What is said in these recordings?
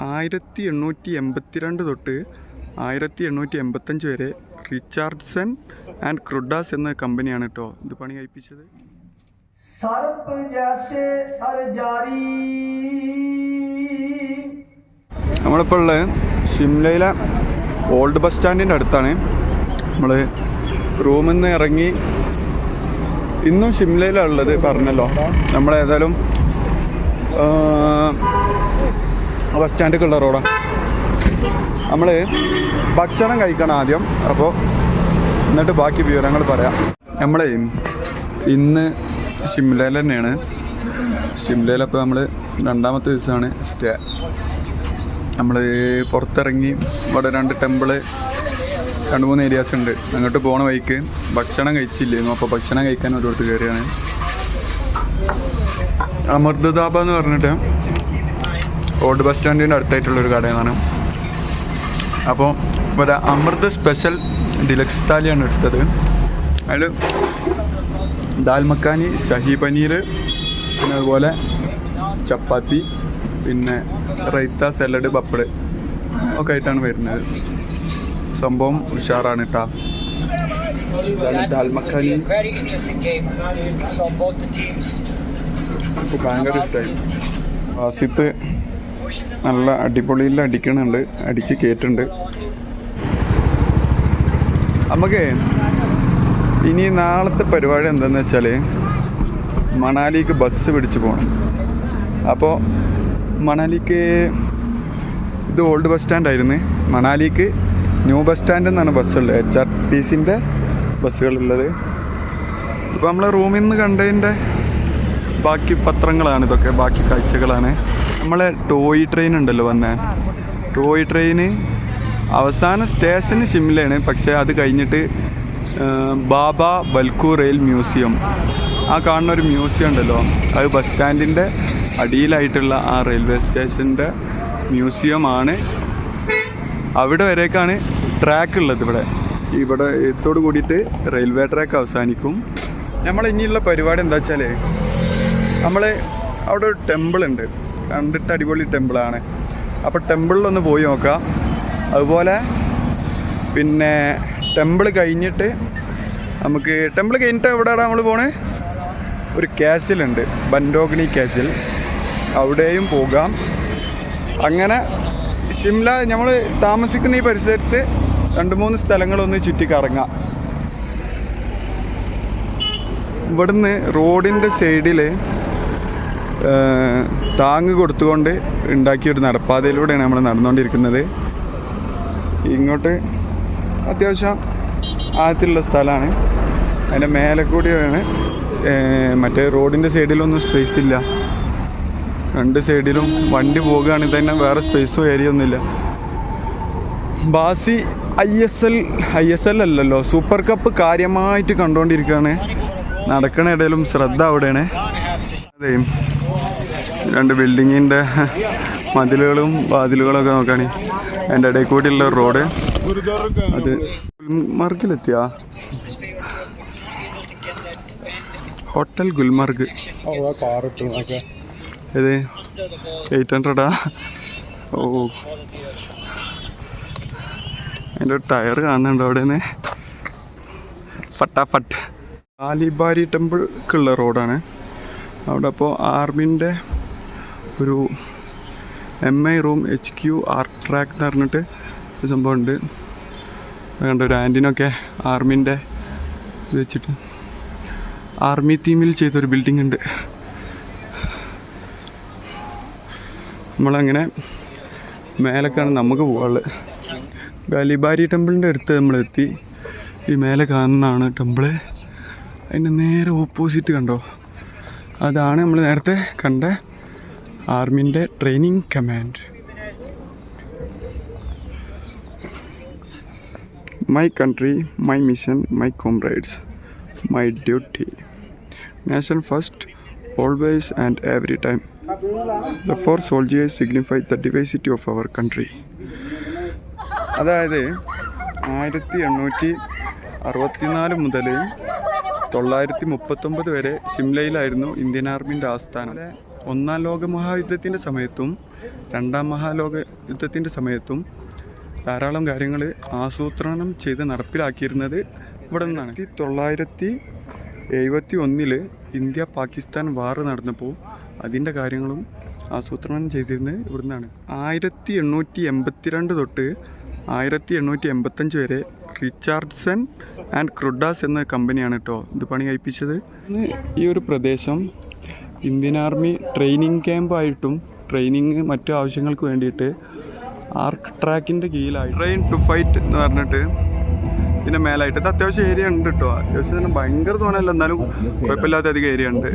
1882 തൊട്ട് 1885 വരെ Richardson and ക്രുഡാസ് എന്ന കമ്പനിയാണ് കേട്ടോ ഇത് പണി കഴിപ്പിച്ചത്. നമ്മളിപ്പോൾ ഉള്ളത് ഷിംലയിലെ ഓൾഡ് ബസ് സ്റ്റാൻഡിൻ്റെ അടുത്താണ്. നമ്മൾ റൂമിൽ നിന്ന് ഇറങ്ങി ഇന്നും ഷിംലയിലാണ് ഉള്ളത് പറഞ്ഞല്ലോ. നമ്മളേതായാലും ബസ് സ്റ്റാൻഡിലേക്കുള്ള റോഡാണ്. നമ്മൾ ഭക്ഷണം കഴിക്കണം ആദ്യം, അപ്പോൾ എന്നിട്ട് ബാക്കി വിവരങ്ങൾ പറയാം. നമ്മൾ ഇന്ന് ഷിംലയിൽ തന്നെയാണ്. ഷിംലയിലപ്പോൾ നമ്മൾ രണ്ടാമത്തെ ദിവസമാണ് സ്റ്റേ. നമ്മൾ പുറത്തിറങ്ങി ഇവിടെ 2 ടെമ്പിള് 2-3 ഏരിയാസ് ഉണ്ട്. അങ്ങോട്ട് പോണ വഴിക്ക് ഭക്ഷണം കഴിച്ചില്ലായിരുന്നു, അപ്പോൾ ഭക്ഷണം കഴിക്കാൻ ഒരിടത്ത് കയറിയാണ്. അമൃത് ധാബ എന്ന് പറഞ്ഞിട്ട് ഓൾഡ് ബസ് സ്റ്റാൻഡിൻ്റെ അടുത്തായിട്ടുള്ളൊരു കടയാണ്. അപ്പോൾ ഇവിടെ അമൃത് സ്പെഷ്യൽ ഡിലക്സ് താലിയാണ് എടുത്തത്. അതിൽ ദാൽ മക്കാനി, ഷഹി പനീർ, പിന്നെ അതുപോലെ ചപ്പാത്തി, പിന്നെ റൈത്ത, സലാഡ്, പപ്പട് ഒക്കെ ആയിട്ടാണ് വരുന്നത്. സംഭവം ഉഷാറാണ് കേട്ടോ. ഇതാണ് ദാൽ മക്കാനി. ഭയങ്കര ഇഷ്ടമായി. വാസിത്ത് നല്ല അടിപൊളിയിൽ അടിക്കണുണ്ട്, അടിച്ച് കയറ്റുണ്ട്. നമുക്ക് ഇനി നാളത്തെ പരിപാടി എന്താണെന്ന് വെച്ചാൽ മണാലിക്ക് ബസ് പിടിച്ച് പോകണം. അപ്പോൾ മണാലിക്ക് ഇത് ഓൾഡ് ബസ് സ്റ്റാൻഡായിരുന്നു. മണാലിക്ക് ന്യൂ ബസ് സ്റ്റാൻഡിൽ നിന്നാണ് ബസ്സുള്ളത്, HRTCൻ്റെ ബസ്സുകളുള്ളത്. ഇപ്പോൾ നമ്മൾ റൂമിൽ നിന്ന് കണ്ടതിൻ്റെ ബാക്കി പത്രങ്ങളാണ് ഇതൊക്കെ, ബാക്കി കാഴ്ചകളാണ്. നമ്മളെ ടോയ് ട്രെയിൻ ഉണ്ടല്ലോ വന്നേ, ടോയ് ട്രെയിന് അവസാന സ്റ്റേഷന് ഷിംലയാണ്. പക്ഷേ അത് കഴിഞ്ഞിട്ട് ബാബ ബൽക്കു റെയിൽ മ്യൂസിയം, ആ കാണുന്ന ഒരു മ്യൂസിയം ഉണ്ടല്ലോ, അത് ബസ് സ്റ്റാൻഡിൻ്റെ അടിയിലായിട്ടുള്ള ആ റെയിൽവേ സ്റ്റേഷൻ്റെ മ്യൂസിയമാണ്. അവിടെ വരേക്കാണ് ട്രാക്ക് ഉള്ളത്. ഇവിടെ ഇതോട് കൂടിയിട്ട് റെയിൽവേ ട്രാക്ക് അവസാനിക്കും. നമ്മൾ ഇനിയുള്ള പരിപാടി എന്താ വെച്ചാൽ നമ്മൾ അവിടെ ഒരു ടെമ്പിളുണ്ട്, കണ്ടിട്ട് അടിപൊളി ടെമ്പിളാണ്. അപ്പോൾ ടെമ്പിളിലൊന്ന് പോയി നോക്കാം. അതുപോലെ പിന്നെ ടെമ്പിൾ കഴിഞ്ഞിട്ട് നമുക്ക് ടെമ്പിൾ കഴിഞ്ഞിട്ട് എവിടെയാണ് നമ്മൾ പോണേ, ഒരു കാസിലുണ്ട്, ബൻഡോഗ്നി കാസിൽ, അവിടെയും പോകാം. അങ്ങനെ ഷിംല നമ്മൾ താമസിക്കുന്ന ഈ പരിസരത്ത് 2-3 സ്ഥലങ്ങളൊന്ന് ചുറ്റിക്കറങ്ങാം. ഇവിടുന്ന് റോഡിൻ്റെ സൈഡിൽ താങ്ങ് കൊടുത്തുകൊണ്ട് ഉണ്ടാക്കിയൊരു നടപ്പാതയിലൂടെയാണ് നമ്മൾ നടന്നുകൊണ്ടിരിക്കുന്നത്. ഇങ്ങോട്ട് അത്യാവശ്യം ആഴത്തിലുള്ള സ്ഥലമാണ്. അതിൻ്റെ മേലെ കൂടിയാണ്. മറ്റേ റോഡിൻ്റെ സൈഡിലൊന്നും സ്പേസ് ഇല്ല. 2 സൈഡിലും വണ്ടി പോകുകയാണെങ്കിൽ തന്നെ വേറെ സ്പേസോ ഏരിയ ഒന്നുമില്ല. ബാസി ISL അല്ലല്ലോ, സൂപ്പർ കപ്പ് കാര്യമായിട്ട് കണ്ടുകൊണ്ടിരിക്കുകയാണ്. നടക്കണ ഇടയിലും ശ്രദ്ധ അവിടെയാണ്. അതെ, 2 ബിൽഡിങ്ങിൻ്റെ മതിലുകളും വാതിലുകളൊക്കെ നോക്കുകയാണ്. അതിൻ്റെ ഇടയിൽ കൂടിയുള്ള റോഡ്. അത് ഗുൽമർഗിലെത്തിയാ, ഹോട്ടൽ ഗുൽമർഗ്. ഇത് 800 ഓ, അതിൻ്റെ ടയർ കാണുന്നുണ്ട് അവിടെ നിന്ന്. ഫട്ടാഫട്ട് കാലിബാരി ടെമ്പിൾക്കുള്ള റോഡാണ് അവിടെ. അപ്പോൾ ആർമിൻ്റെ ഒരു MI room HQ art track എന്ന് പറഞ്ഞിട്ട് ഒരു സംഭവമുണ്ട്. കണ്ട ഒരു ആൻറ്റിനൊക്കെ ആർമിൻ്റെ ഇത് വെച്ചിട്ട് ആർമി തീമിൽ ചെയ്തൊരു ബിൽഡിംഗ് ഉണ്ട്. നമ്മളങ്ങനെ മേലേക്കാണ് നമുക്ക് പോകാനുള്ളത്. കാലിബാരി ടെമ്പിളിൻ്റെ അടുത്ത് നമ്മളെത്തി. ഈ മേലെ കാണുന്നതാണ് ടെമ്പിള്. അതിൻ്റെ നേരെ ഓപ്പോസിറ്റ് കണ്ടോ, അതാണ് നമ്മൾ നേരത്തെ കണ്ട ആർമിൻ്റെ training command. My country, my mission, my comrades, my duty, nation first, always and every time. The 4 soldiers signify the diversity of our country. അതായത് 1864 മുതൽ 939 വരെ ഷിംലയിലായിരുന്നു ഇന്ത്യൻ ആർമിൻ്റെ ആസ്ഥാനം. ഒന്നാം ലോക മഹായുദ്ധത്തിൻ്റെ സമയത്തും രണ്ടാം മഹാലോക യുദ്ധത്തിൻ്റെ സമയത്തും ധാരാളം കാര്യങ്ങൾ ആസൂത്രണം ചെയ്ത് നടപ്പിലാക്കിയിരുന്നത് ഇവിടെ നിന്നാണ്. 1971 ഇന്ത്യ പാകിസ്ഥാൻ വാർ നടന്നപ്പോൾ അതിൻ്റെ കാര്യങ്ങളും ആസൂത്രണം ചെയ്തിരുന്നത് ഇവിടെ നിന്നാണ്. 1882 തൊട്ട് 1885 വരെ റിച്ചാർഡ്സൺ ആൻഡ് ക്രുഡാസ് എന്ന കമ്പനിയാണ് കേട്ടോ ഇത് പണി കഴിപ്പിച്ചത്. ഈ ഒരു പ്രദേശം ഇന്ത്യൻ ആർമി ട്രെയിനിങ് ക്യാമ്പായിട്ടും ട്രെയിനിങ് മറ്റു ആവശ്യങ്ങൾക്ക് വേണ്ടിയിട്ട് ആർക്ക് ട്രാക്കിൻ്റെ കീഴിലായി ട്രെയിൻ ടു ഫൈറ്റ് എന്ന് പറഞ്ഞിട്ട് പിന്നെ മേലായിട്ട് ഇത് അത്യാവശ്യം ഏരിയ ഉണ്ട് കേട്ടോ. അത്യാവശ്യം തന്നെ ഭയങ്കര തോന്നല്ല, എന്നാലും കുഴപ്പമില്ലാത്ത അധികം ഏരിയ ഉണ്ട്.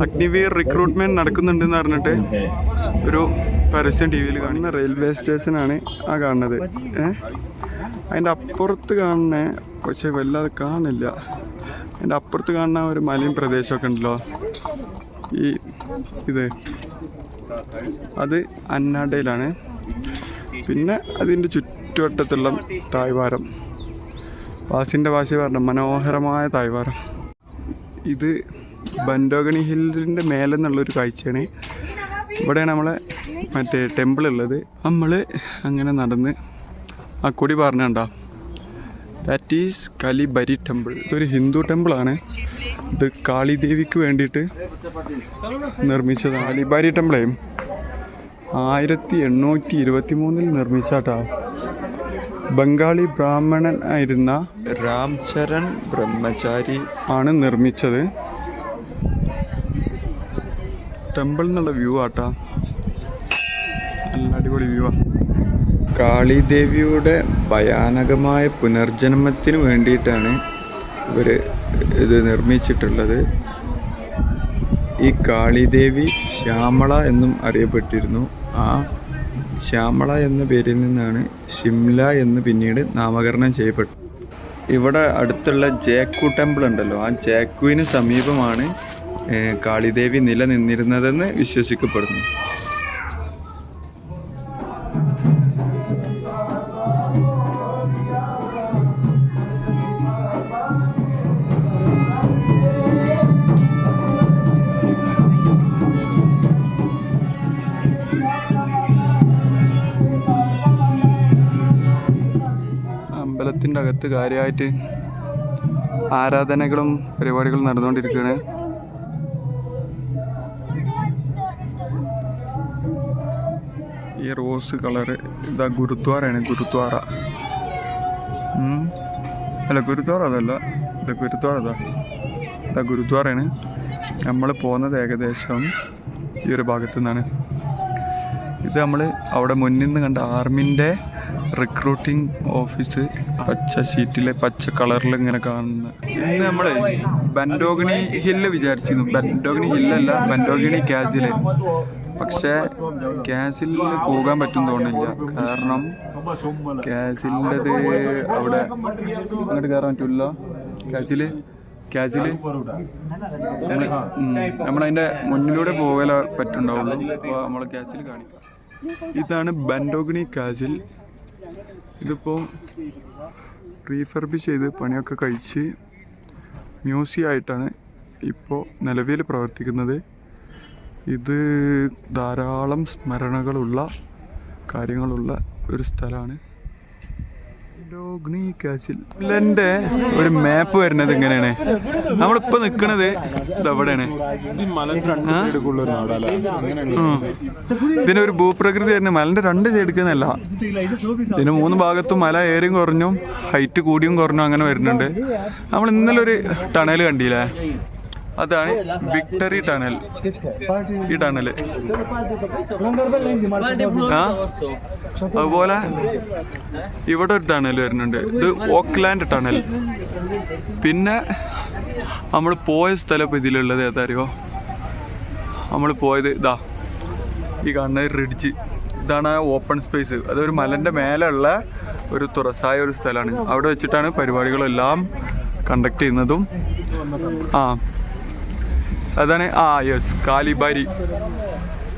അഗ്നിവീർ റിക്രൂട്ട്മെന്റ് നടക്കുന്നുണ്ടെന്ന് പറഞ്ഞിട്ട് ഒരു പരസ്യം ടി വിയിൽ കാണുന്ന റെയിൽവേ സ്റ്റേഷനാണ് ആ കാണുന്നത്. അതിൻ്റെ അപ്പുറത്ത് കാണുന്ന പക്ഷെ വല്ലാതെ കാണില്ല. അതിൻ്റെ അപ്പുറത്ത് കാണുന്ന ഒരു മലയും പ്രദേശമൊക്കെ ഉണ്ടല്ലോ, അത് അന്നാഡയിലാണ്. പിന്നെ അതിൻ്റെ ചുറ്റുവട്ടത്തുള്ള താഴ്വാരം, വാസിൻ്റെ ഭാഷ പറഞ്ഞ മനോഹരമായ താഴ്വാരം. ഇത് ബൻഡോഗണി ഹില്ലിൻ്റെ മേലെ നിന്നുള്ളൊരു കാഴ്ചയാണ്. ഇവിടെയാണ് നമ്മളെ മറ്റേ ടെമ്പിൾ ഉള്ളത്. നമ്മൾ അങ്ങനെ നടന്ന് ആ കൊടി പറഞ്ഞാ ദാറ്റ് ഈസ് കലിബരി ടെമ്പിൾ. ഇതൊരു ഹിന്ദു ടെമ്പിളാണ്. ഇത് കാളിദേവിക്ക് വേണ്ടിയിട്ട് നിർമ്മിച്ചതാണ്. കലിബരി ടെമ്പിളേ 1823 നിർമ്മിച്ചാട്ടാ. ബംഗാളി ബ്രാഹ്മണൻ ആയിരുന്ന രാംചരൺ ബ്രഹ്മചാരി ആണ് നിർമ്മിച്ചത്. ടെമ്പിൾ എന്നുള്ള വ്യൂ ആട്ടാ, നല്ല അടിപൊളി വ്യൂ ആ. കാളിദേവിയുടെ ഭയാനകമായ പുനർജന്മത്തിന് വേണ്ടിയിട്ടാണ് ഇവർ ഇത് നിർമ്മിച്ചിട്ടുള്ളത്. ഈ കാളിദേവി ശ്യാമള എന്നും അറിയപ്പെട്ടിരുന്നു. ആ ശ്യാമള എന്ന പേരിൽ നിന്നാണ് ഷിംല എന്ന് പിന്നീട് നാമകരണം ചെയ്യപ്പെട്ടു. ഇവിടെ അടുത്തുള്ള ജാക്കു ടെമ്പിൾ ഉണ്ടല്ലോ, ആ ജാക്കുവിന് സമീപമാണ് കാളിദേവി നിലനിന്നിരുന്നതെന്ന് വിശ്വസിക്കപ്പെടുന്നു. അമ്പലത്തിൻ്റെ അകത്ത് കാര്യമായിട്ട് ആരാധനകളും പരിപാടികളും നടന്നുകൊണ്ടിരിക്കുകയാണ്. ഈ റോസ് കളറ് ഇതാ ഗുരുദ്വാരയാണ്. ഗുരുദ്വാര അല്ല, ഗുരുദ്വാര അതല്ല, ഇത് ഗുരുദ്വാര ഇതാ ഗുരുദ്വാരയാണ്. നമ്മൾ പോകുന്നത് ഏകദേശം ഈ ഒരു ഭാഗത്തു നിന്നാണ്. ഇത് നമ്മൾ അവിടെ മുന്നിൽ നിന്ന് കണ്ട ആർമിൻ്റെ റിക്രൂട്ടിംഗ് ഓഫീസ് പച്ച ഷീറ്റിലെ പച്ച കളറിൽ ഇങ്ങനെ കാണുന്ന. ഇന്ന് നമ്മൾ ബൻഡോഗണി ഹില്ല് വിചാരിച്ചിരുന്നു. ബൻഡോഗണി ഹില്ലല്ല, ബൻഡോഗണി കാസില്. പക്ഷേ കാസിലിൽ പോകാൻ പറ്റും തോന്നില്ല. കാരണം കാസിലിൻ്റെത് അവിടെ അങ്ങോട്ട് കയറാൻ പറ്റില്ല. കാസില് നമ്മളതിൻ്റെ മുന്നിലൂടെ പോകാൻ പറ്റുണ്ടാവുള്ളൂ. അപ്പോൾ നമ്മൾ കാസിൽ കാണിക്കാം. ഇതാണ് ബൻഡോഗണി കാസിൽ. ഇതിപ്പോൾ റീഫർബിഷ് ചെയ്ത് പണിയൊക്കെ കഴിച്ച് മ്യൂസിയം ആയിട്ടാണ് ഇപ്പോൾ നിലവിൽ പ്രവർത്തിക്കുന്നത്. ഇത് ധാരാളം സ്മരണകളുള്ള കാര്യങ്ങളുള്ള ഒരു സ്ഥലമാണ് ബൻഡോഗ്നി കാസിൽ. ഇതിൻ്റെ ഒരു മാപ്പ് വരുന്നത് ഇങ്ങനെയാണ്. നമ്മളിപ്പോൾ നിൽക്കുന്നത് ഇതെവിടെയാണ്. ഇതിനൊരു ഭൂപ്രകൃതി വരുന്നത് മലൻ്റെ 2 സൈഡിക്കുന്നല്ല. ഇതിന് 3 ഭാഗത്തും മല ഏറിയും കുറഞ്ഞും ഹൈറ്റ് കൂടിയും കുറഞ്ഞും അങ്ങനെ വരുന്നുണ്ട്. നമ്മൾ ഇന്നലെ ഒരു ടണൽ കണ്ടില്ലേ, അതാണ് വിക്ടറി ടണൽ. ഈ ടണല് അതുപോലെ ഇവിടെ ഒരു ടണൽ വരുന്നുണ്ട്. ഇത് ഓക്ലാൻഡ് ടണൽ. പിന്നെ നമ്മൾ പോയ സ്ഥലം ഇപ്പോൾ ഇതിലുള്ളത് ഏതാറിയോ? നമ്മൾ പോയത് ഇതാ ഈ കാണുന്ന റിഡ്ജ്. ഇതാണ് ഓപ്പൺ സ്പേസ്. അതൊരു മലൻ്റെ മേലുള്ള ഒരു തുറസായ ഒരു സ്ഥലമാണ്. അവിടെ വെച്ചിട്ടാണ് പരിപാടികളെല്ലാം കണ്ടക്ട് ചെയ്യുന്നതും. അതാണ് യെസ് കാലിബാരി.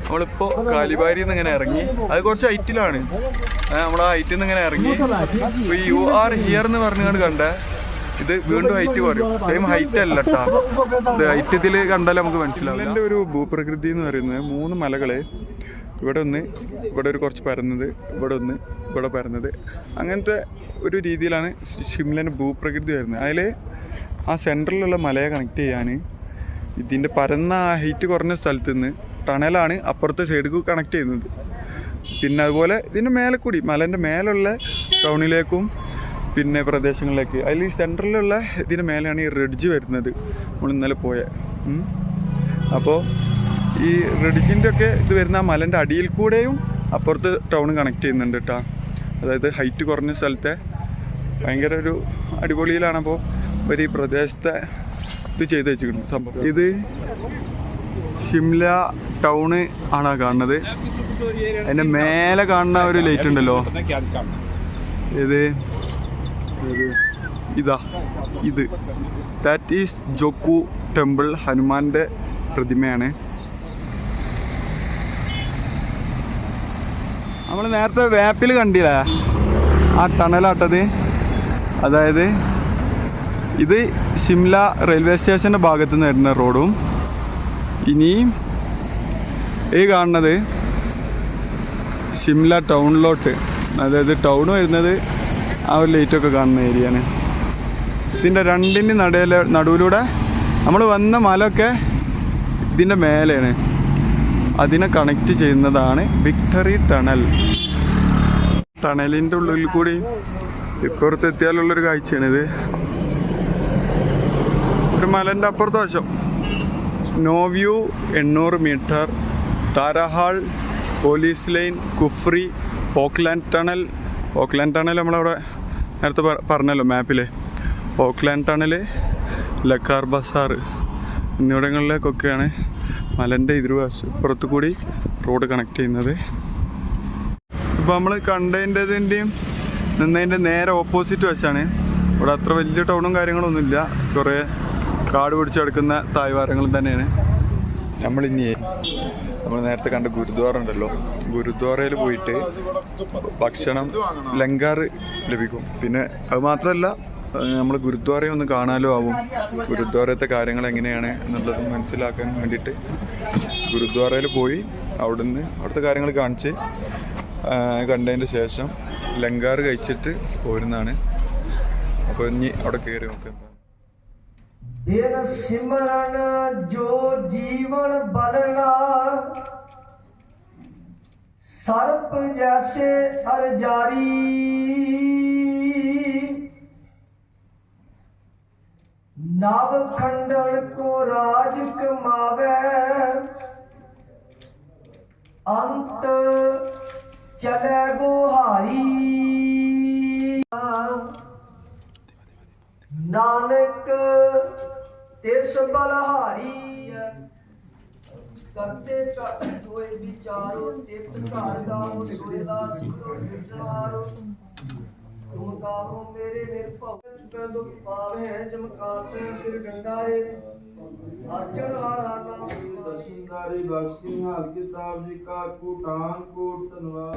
നമ്മളിപ്പോൾ കാലിബാരിയിൽ നിന്ന് ഇങ്ങനെ ഇറങ്ങി. അത് കുറച്ച് ഹൈറ്റിലാണ്. നമ്മൾ ആ ഹൈറ്റിൽ നിന്ന് ഇങ്ങനെ ഇറങ്ങി. ഇപ്പോൾ യു ആർ ഹിയർ എന്ന് പറഞ്ഞുകൊണ്ട് കണ്ടേ ഇത് വീണ്ടും ഹൈറ്റ് കുറയും. സെയിം ഹൈറ്റ് അല്ല കേട്ടോ, ഇത് ഹൈറ്റ് ഇതിൽ കണ്ടാൽ നമുക്ക് മനസ്സിലാവും. എൻ്റെ ഒരു ഭൂപ്രകൃതി എന്ന് പറയുന്നത് 3 മലകൾ, ഇവിടെ ഒന്ന്, ഇവിടെ ഒരു കുറച്ച് പരന്നത്, ഇവിടെ ഒന്ന്, ഇവിടെ പരന്നത്, അങ്ങനത്തെ ഒരു രീതിയിലാണ് ഷിംലൻ്റെ ഭൂപ്രകൃതി വരുന്നത്. അതിൽ ആ സെൻട്രലിലുള്ള മലയെ കണക്ട് ചെയ്യാൻ ഇതിൻ്റെ പരന്ന ഹൈറ്റ് കുറഞ്ഞ സ്ഥലത്ത് നിന്ന് ടണലാണ് അപ്പുറത്തെ സൈഡിൽ കണക്ട് ചെയ്യുന്നത്. പിന്നെ അതുപോലെ ഇതിൻ്റെ മേലെ കൂടി മലേൻ്റെ മേലുള്ള ടൗണിലേക്കും പിന്നെ പ്രദേശങ്ങളിലേക്ക്, അതിൽ ഈ സെൻട്രലിലുള്ള ഇതിൻ്റെ മേലെയാണ് ഈ റിഡ്ജ് വരുന്നത്, നമ്മൾ ഇന്നലെ പോയ. അപ്പോൾ ഈ റിഡ്ജിൻ്റെ ഒക്കെ ഇത് വരുന്ന ആ മലേൻ്റെ അടിയിൽ കൂടെയും അപ്പുറത്ത് ടൗൺ കണക്ട് ചെയ്യുന്നുണ്ട് കേട്ടോ. അതായത് ഹൈറ്റ് കുറഞ്ഞ സ്ഥലത്തെ ഭയങ്കര ഒരു അടിപൊളിയിലാണ്. അപ്പോൾ ഒരു ഈ പ്രദേശത്തെ ഇത് ചെയ്ത് വെച്ചിരിക്കുന്നു സംഭവം. ഇത് ഷിംല ടൗണ് ആണ് കാണുന്നത്. അതിൻ്റെ മേലെ കാണുന്ന ഒരു ലൈറ്റ് ഉണ്ടല്ലോ, ഇത് ദാറ്റ് ഈസ് ജോക്കു ടെമ്പിൾ, ഹനുമാൻ്റെ പ്രതിമയാണ്. നമ്മൾ നേരത്തെ മാപ്പിൽ കണ്ടില്ലേ ആ ടണലാട്ടത്, അതായത് ഇത് ഷിംല റെയിൽവേ സ്റ്റേഷൻ്റെ ഭാഗത്തു നിന്ന് വരുന്ന റോഡും, ഇനി ഈ കാണുന്നത് ഷിംല ടൗണിലോട്ട്, അതായത് ടൗൺ വരുന്നത് ആ ഒരു ലൈറ്റൊക്കെ കാണുന്ന ഏരിയയാണ്. ഇതിൻ്റെ രണ്ടിൻ്റെ നടുവിലൂടെ നമ്മൾ വന്ന മലയൊക്കെ ഇതിൻ്റെ മേലെയാണ്, അതിനെ കണക്റ്റ് ചെയ്യുന്നതാണ് വിക്ടറി ടണൽ. ടണലിൻ്റെ ഉള്ളിൽ കൂടി ഇപ്പുറത്തെത്തിയാലുള്ളൊരു കാഴ്ചയാണിത്. ഒരു മലൻ്റെ അപ്പുറത്തെ വശം snow view 800 metre, Tara Hall, police line, Kufri, Auckland tunnel. Auckland tunnel നമ്മളവിടെ നേരത്തെ പറഞ്ഞല്ലോ മാപ്പിൽ. ഓക്ലാൻഡ് ടണൽ, ലക്കാർ ബസാർ എന്നിവിടങ്ങളിലേക്കൊക്കെയാണ് മലൻ്റെ ഇപ്പുറത്ത് കൂടി റോഡ് കണക്ട് ചെയ്യുന്നത്. ഇപ്പോൾ നമ്മൾ കണ്ടതിൻ്റെതിൻ്റെയും നിന്നതിൻ്റെ നേരെ ഓപ്പോസിറ്റ് വശമാണ്. ഇവിടെ അത്ര വലിയ ടൗണും കാര്യങ്ങളൊന്നുമില്ല, കുറേ കാട് പിടിച്ച് കിടക്കുന്ന താഴ്വാരങ്ങളും തന്നെയാണ്. നമ്മൾ നേരത്തെ കണ്ട ഗുരുദ്വാര ഉണ്ടല്ലോ, ഗുരുദ്വാരയിൽ പോയിട്ട് ഭക്ഷണം ലങ്കാർ ലഭിക്കും. പിന്നെ അത് മാത്രമല്ല, നമ്മൾ ഗുരുദ്വാരയെ ഒന്ന് കാണാലോ ആവും, ഗുരുദ്വാരത്തെ കാര്യങ്ങൾ എങ്ങനെയാണ് എന്നുള്ളത് മനസ്സിലാക്കാൻ വേണ്ടിയിട്ട് ഗുരുദ്വാരയിൽ പോയി അവിടുത്തെ കാര്യങ്ങൾ കാണിച്ച് കണ്ടതിൻ്റെ ശേഷം ലങ്കാർ കഴിച്ചിട്ട് പോരുന്നതാണ്. അപ്പോൾ ഇനി അവിടെ കയറി നോക്കാം. सिमरन जो जीवन बनना, सर्प जैसे अरजारी, नव खंडन को राज कमावे, अंत चले गुहारी, नानक तिस बलहारी, करते होए विचारो तित घर गाओ सोए दास विचारो, तुम गाओ मेरे निर्भव चुके दुख पावे, जमकार से सिर गंडाए, अर्जुन हर हर नाम दर्शनकारी बख्शी हाल किताब जी का कुटान कोट तनवार.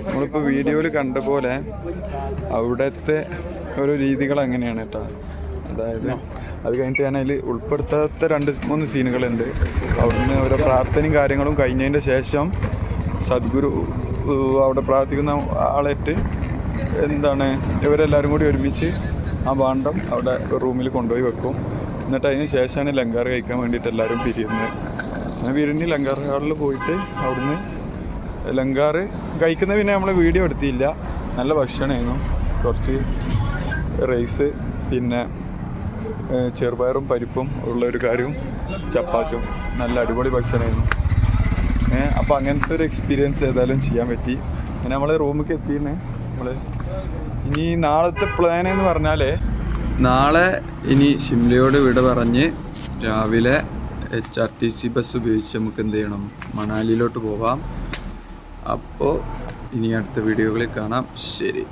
നമ്മളിപ്പോൾ വീഡിയോയിൽ കണ്ട പോലെ അവിടുത്തെ ഓരോ രീതികൾ അങ്ങനെയാണ് കേട്ടോ. അതായത് അത് കഴിഞ്ഞിട്ട് ഞാൻ അതിൽ ഉൾപ്പെടുത്താത്ത 2-3 സീനുകളുണ്ട്. അവിടുന്ന് ഓരോ പ്രാർത്ഥനയും കാര്യങ്ങളും കഴിഞ്ഞതിൻ്റെ ശേഷം സദ്ഗുരു അവിടെ പ്രാർത്ഥിക്കുന്ന ആളേറ്റ് ഇവരെല്ലാവരും കൂടി ഒരുമിച്ച് ആ ഭാണ്ഡം അവിടെ റൂമിൽ കൊണ്ടുപോയി വെക്കും. എന്നിട്ട് അതിന് ശേഷമാണ് ലങ്കാർ കഴിക്കാൻ വേണ്ടിയിട്ട് എല്ലാവരും പിരിയുന്നത്. അങ്ങനെ പിരിഞ്ഞ് ലങ്കാർ ഹാളിൽ പോയിട്ട് അവിടുന്ന് ലങ്കാർ കഴിക്കുന്നത് പിന്നെ നമ്മൾ വീഡിയോ എടുത്തില്ല. നല്ല ഭക്ഷണമായിരുന്നു. കുറച്ച് റൈസ്, പിന്നെ ചെറുപയറും പരിപ്പും ഉള്ളൊരു കറിയും ചപ്പാത്തിയും, നല്ല അടിപൊളി ഭക്ഷണമായിരുന്നു. അപ്പോൾ അങ്ങനത്തെ ഒരു എക്സ്പീരിയൻസ് ഏതായാലും ചെയ്യാൻ പറ്റി. അങ്ങനെ നമ്മൾ റൂമിലേക്ക് എത്തിയിരുന്നേ. ഇനി നാളത്തെ പ്ലാൻ എന്ന് പറഞ്ഞാൽ, നാളെ ഇനി ഷിംലയോട് വിട പറഞ്ഞ് രാവിലെ HRTC ബസ് ഉപയോഗിച്ച് നമുക്ക് എന്ത് ചെയ്യണം, മണാലിയിലോട്ട് പോകാം. അപ്പോൾ ഇനി അടുത്ത വീഡിയോകളിൽ കാണാം. ശരി.